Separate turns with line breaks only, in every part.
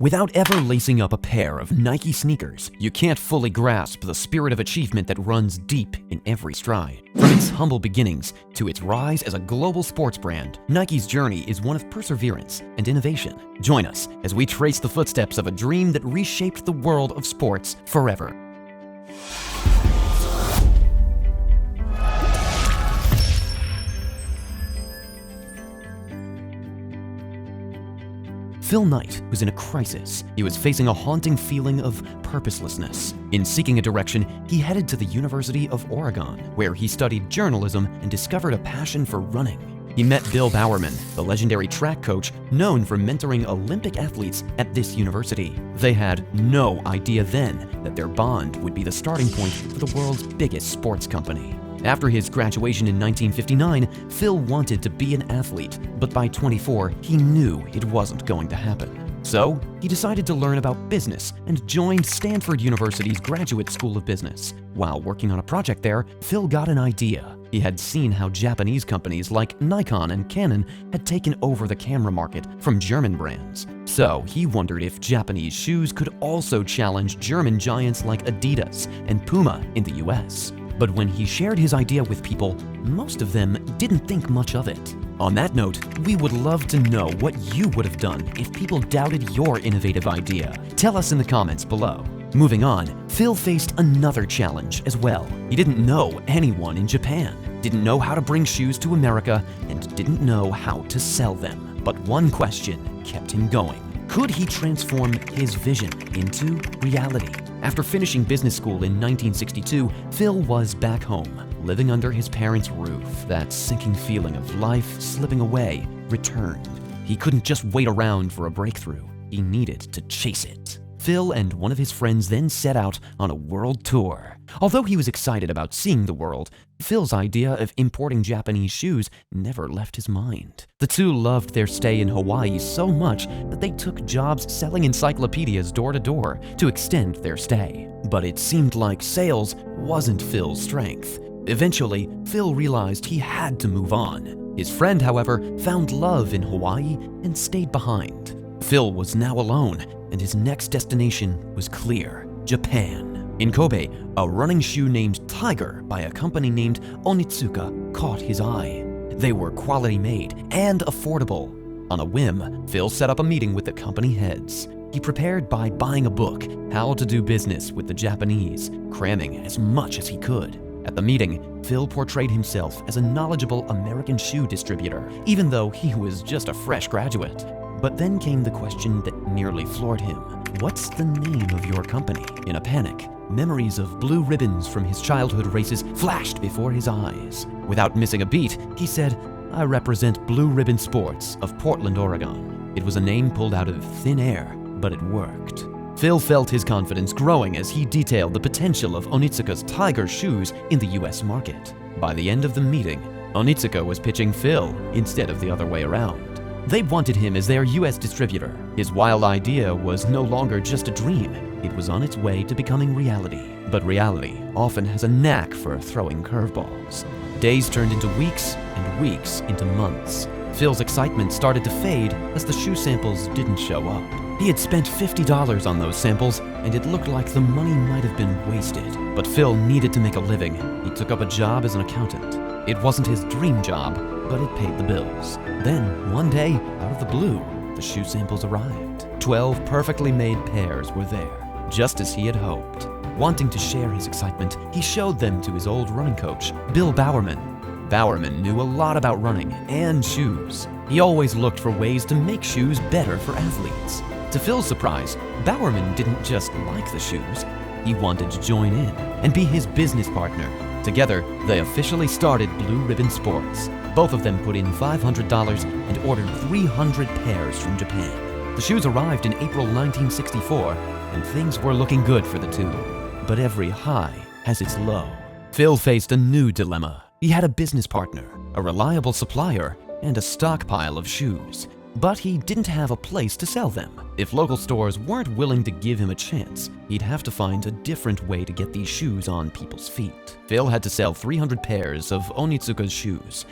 Without ever lacing up a pair of Nike sneakers, you can't fully grasp the spirit of achievement that runs deep in every stride. From its humble beginnings to its rise as a global sports brand, Nike's journey is one of perseverance and innovation. Join us as we trace the footsteps of a dream that reshaped the world of sports forever. Phil Knight was in a crisis. He was facing a haunting feeling of purposelessness. In seeking a direction, he headed to the University of Oregon, where he studied journalism and discovered a passion for running. He met Bill Bowerman, the legendary track coach known for mentoring Olympic athletes at this university. They had no idea then that their bond would be the starting point for the world's biggest sports company. After his graduation in 1959, Phil wanted to be an athlete, but by 24, he knew it wasn't going to happen. So, he decided to learn about business and joined Stanford University's Graduate School of Business. While working on a project there, Phil got an idea. He had seen how Japanese companies like Nikon and Canon had taken over the camera market from German brands. So, he wondered if Japanese shoes could also challenge German giants like Adidas and Puma in the US. But when he shared his idea with people, most of them didn't think much of it. On that note, we would love to know what you would have done if people doubted your innovative idea. Tell us in the comments below. Moving on, Phil faced another challenge as well. He didn't know anyone in Japan, didn't know how to bring shoes to America, and didn't know how to sell them. But one question kept him going. Could he transform his vision into reality? After finishing business school in 1962, Phil was back home, living under his parents' roof. That sinking feeling of life slipping away returned. He couldn't just wait around for a breakthrough. He needed to chase it. Phil and one of his friends then set out on a world tour. Although he was excited about seeing the world, Phil's idea of importing Japanese shoes never left his mind. The two loved their stay in Hawaii so much that they took jobs selling encyclopedias door to door to extend their stay. But it seemed like sales wasn't Phil's strength. Eventually, Phil realized he had to move on. His friend, however, found love in Hawaii and stayed behind. Phil was now alone, and his next destination was clear: Japan. In Kobe, a running shoe named Tiger by a company named Onitsuka caught his eye. They were quality made and affordable. On a whim, Phil set up a meeting with the company heads. He prepared by buying a book, How to Do Business with the Japanese, cramming as much as he could. At the meeting, Phil portrayed himself as a knowledgeable American shoe distributor, even though he was just a fresh graduate. But then came the question that nearly floored him. What's the name of your company? In a panic, memories of blue ribbons from his childhood races flashed before his eyes. Without missing a beat, he said, "I represent Blue Ribbon Sports of Portland, Oregon." It was a name pulled out of thin air, but it worked. Phil felt his confidence growing as he detailed the potential of Onitsuka's Tiger shoes in the US market. By the end of the meeting, Onitsuka was pitching Phil instead of the other way around. They wanted him as their US distributor. His wild idea was no longer just a dream. It was on its way to becoming reality. But reality often has a knack for throwing curveballs. Days turned into weeks and weeks into months. Phil's excitement started to fade as the shoe samples didn't show up. He had spent $50 on those samples, and it looked like the money might have been wasted. But Phil needed to make a living. He took up a job as an accountant. It wasn't his dream job, but it paid the bills. Then, one day, out of the blue, the shoe samples arrived. 12 perfectly made pairs were there, just as he had hoped. Wanting to share his excitement, he showed them to his old running coach, Bill Bowerman. Bowerman knew a lot about running and shoes. He always looked for ways to make shoes better for athletes. To Phil's surprise, Bowerman didn't just like the shoes. He wanted to join in and be his business partner. Together, they officially started Blue Ribbon Sports. Both of them put in $500 and ordered 300 pairs from Japan. The shoes arrived in April 1964, and things were looking good for the two. But every high has its low. Phil faced a new dilemma. He had a business partner, a reliable supplier, and a stockpile of shoes. But he didn't have a place to sell them. If local stores weren't willing to give him a chance, he'd have to find a different way to get these shoes on people's feet. Phil had to sell 300 pairs of Onitsuka's shoes.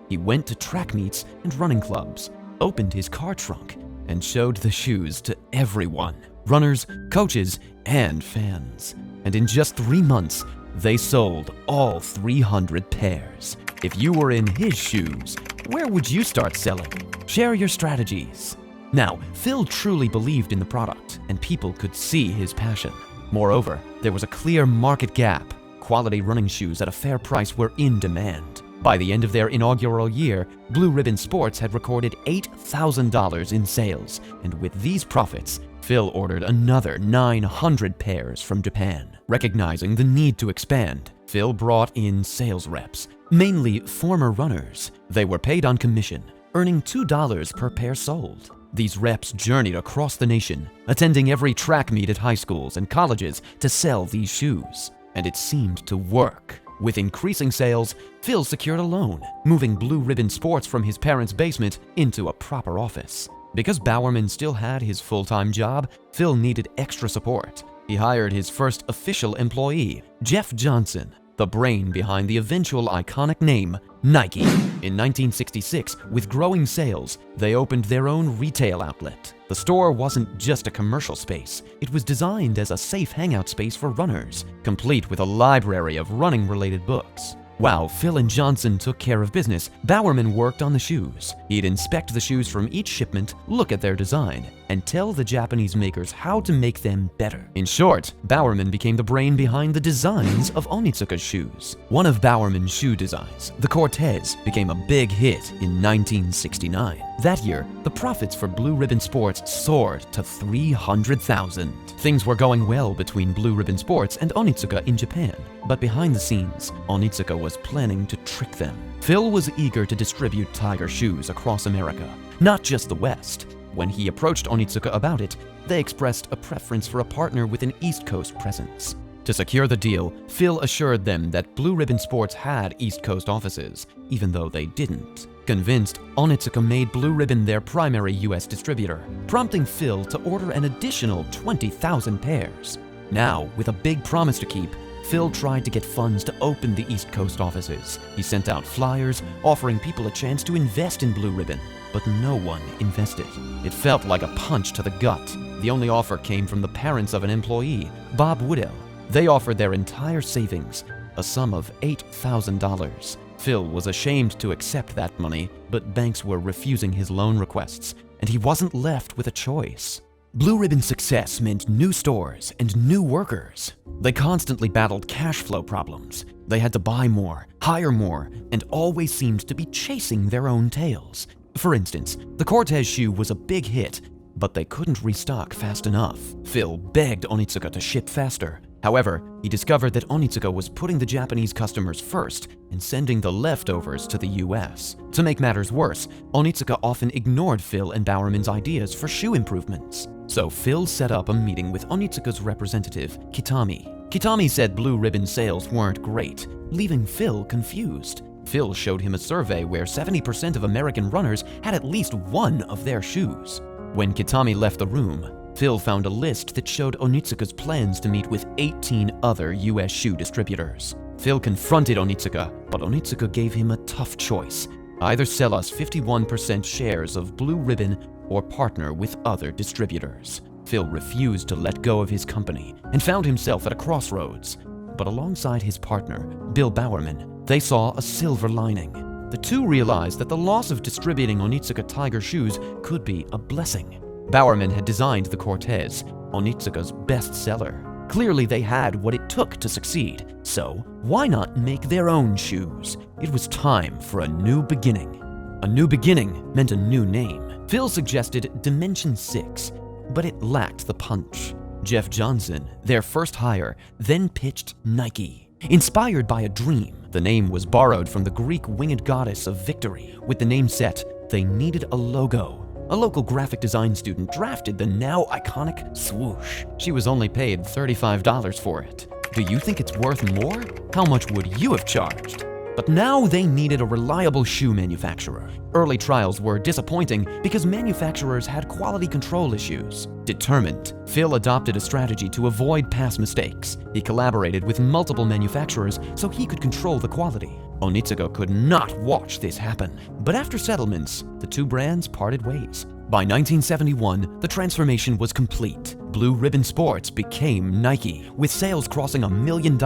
He went to track meets and running clubs, opened his car trunk, and showed the shoes to everyone, runners, coaches, and fans. And in just 3 months, they sold all 300 pairs. If you were in his shoes, where would you start selling? Share your strategies. Now, Phil truly believed in the product, and people could see his passion. Moreover, there was a clear market gap. Quality running shoes at a fair price were in demand. By the end of their inaugural year, Blue Ribbon Sports had recorded $8,000 in sales, and with these profits, Phil ordered another 900 pairs from Japan. Recognizing the need to expand, Phil brought in sales reps, mainly former runners. They were paid on commission, earning $2 per pair sold. These reps journeyed across the nation, attending every track meet at high schools and colleges to sell these shoes. And it seemed to work. With increasing sales, Phil secured a loan, moving Blue Ribbon Sports from his parents' basement into a proper office. Because Bowerman still had his full-time job, Phil needed extra support. He hired his first official employee, Jeff Johnson, the brain behind the eventual iconic name, Nike. In 1966, with growing sales, they opened their own retail outlet. The store wasn't just a commercial space. It was designed as a safe hangout space for runners, complete with a library of running-related books. While Phil and Johnson took care of business, Bowerman worked on the shoes. He'd inspect the shoes from each shipment, look at their design, and tell the Japanese makers how to make them better. In short, Bowerman became the brain behind the designs of Onitsuka's shoes. One of Bowerman's shoe designs, the Cortez, became a big hit in 1969. That year, the profits for Blue Ribbon Sports soared to $300,000. Things were going well between Blue Ribbon Sports and Onitsuka in Japan, but behind the scenes, Onitsuka was planning to trick them. Phil was eager to distribute Tiger shoes across America, not just the West. When he approached Onitsuka about it, they expressed a preference for a partner with an East Coast presence. To secure the deal, Phil assured them that Blue Ribbon Sports had East Coast offices, even though they didn't. Convinced, Onitsuka made Blue Ribbon their primary US distributor, prompting Phil to order an additional 20,000 pairs. Now, with a big promise to keep, Phil tried to get funds to open the East Coast offices. He sent out flyers, offering people a chance to invest in Blue Ribbon, but no one invested. It felt like a punch to the gut. The only offer came from the parents of an employee, Bob Woodell. They offered their entire savings, a sum of $8,000. Phil was ashamed to accept that money, but banks were refusing his loan requests, and he wasn't left with a choice. Blue Ribbon's success meant new stores and new workers. They constantly battled cash flow problems. They had to buy more, hire more, and always seemed to be chasing their own tails. For instance, the Cortez shoe was a big hit, but they couldn't restock fast enough. Phil begged Onitsuka to ship faster. However, he discovered that Onitsuka was putting the Japanese customers first and sending the leftovers to the US. To make matters worse, Onitsuka often ignored Phil and Bowerman's ideas for shoe improvements. So Phil set up a meeting with Onitsuka's representative, Kitami. Kitami said Blue Ribbon sales weren't great, leaving Phil confused. Phil showed him a survey where 70% of American runners had at least one of their shoes. When Kitami left the room, Phil found a list that showed Onitsuka's plans to meet with 18 other US shoe distributors. Phil confronted Onitsuka, but Onitsuka gave him a tough choice. Either sell us 51% shares of Blue Ribbon or partner with other distributors. Phil refused to let go of his company and found himself at a crossroads. But alongside his partner, Bill Bowerman, they saw a silver lining. The two realized that the loss of distributing Onitsuka Tiger shoes could be a blessing. Bowerman had designed the Cortez, Onitsuka's best seller. Clearly they had what it took to succeed, so why not make their own shoes? It was time for a new beginning. A new beginning meant a new name. Phil suggested Dimension 6, but it lacked the punch. Jeff Johnson, their first hire, then pitched Nike. Inspired by a dream, the name was borrowed from the Greek winged goddess of victory. With the name set, they needed a logo. A local graphic design student drafted the now iconic swoosh. She was only paid $35 for it. Do you think it's worth more? How much would you have charged? But now they needed a reliable shoe manufacturer. Early trials were disappointing because manufacturers had quality control issues. Determined, Phil adopted a strategy to avoid past mistakes. He collaborated with multiple manufacturers so he could control the quality. Onitsuka could not watch this happen. But after settlements, the two brands parted ways. By 1971, the transformation was complete. Blue Ribbon Sports became Nike. With sales crossing $1 million,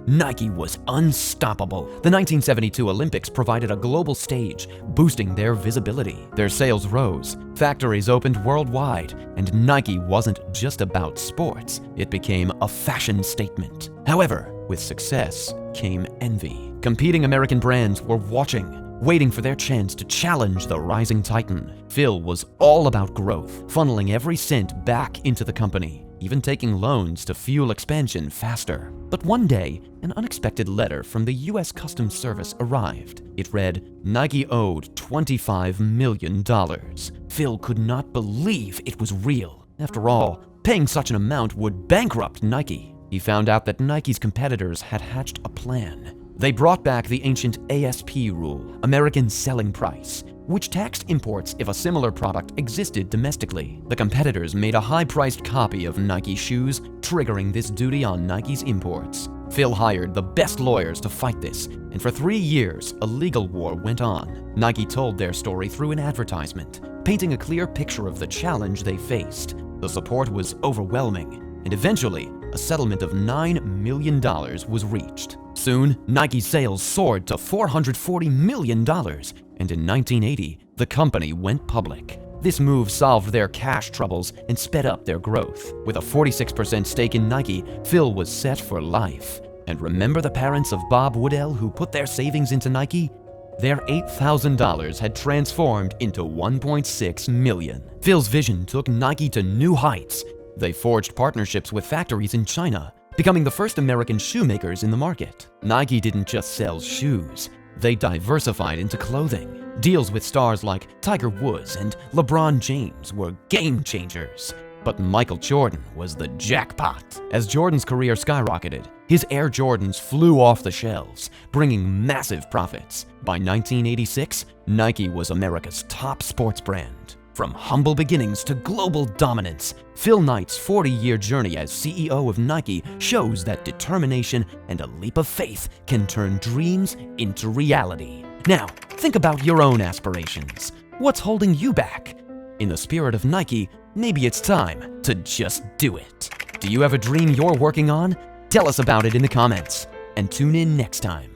Nike was unstoppable. The 1972 Olympics provided a global stage, boosting their visibility. Their sales rose, factories opened worldwide, and Nike wasn't just about sports. It became a fashion statement. However, with success came envy. Competing American brands were watching, waiting for their chance to challenge the rising titan. Phil was all about growth, funneling every cent back into the company, even taking loans to fuel expansion faster. But one day, an unexpected letter from the U.S. Customs Service arrived. It read, Nike owed $25 million. Phil could not believe it was real. After all, paying such an amount would bankrupt Nike. He found out that Nike's competitors had hatched a plan. They brought back the ancient ASP rule, American Selling Price, which taxed imports if a similar product existed domestically. The competitors made a high-priced copy of Nike shoes, triggering this duty on Nike's imports. Phil hired the best lawyers to fight this, and for 3 years, a legal war went on. Nike told their story through an advertisement, painting a clear picture of the challenge they faced. The support was overwhelming, and eventually, a settlement of $9 million was reached. Soon, Nike's sales soared to $440 million, and in 1980, the company went public. This move solved their cash troubles and sped up their growth. With a 46% stake in Nike, Phil was set for life. And remember the parents of Bob Woodell who put their savings into Nike? Their $8,000 had transformed into $1.6 million. Phil's vision took Nike to new heights. They forged partnerships with factories in China, becoming the first American shoemakers in the market. Nike didn't just sell shoes, they diversified into clothing. Deals with stars like Tiger Woods and LeBron James were game changers. But Michael Jordan was the jackpot. As Jordan's career skyrocketed, his Air Jordans flew off the shelves, bringing massive profits. By 1986, Nike was America's top sports brand. From humble beginnings to global dominance, Phil Knight's 40-year journey as CEO of Nike shows that determination and a leap of faith can turn dreams into reality. Now, think about your own aspirations. What's holding you back? In the spirit of Nike, maybe it's time to just do it. Do you have a dream you're working on? Tell us about it in the comments, and tune in next time.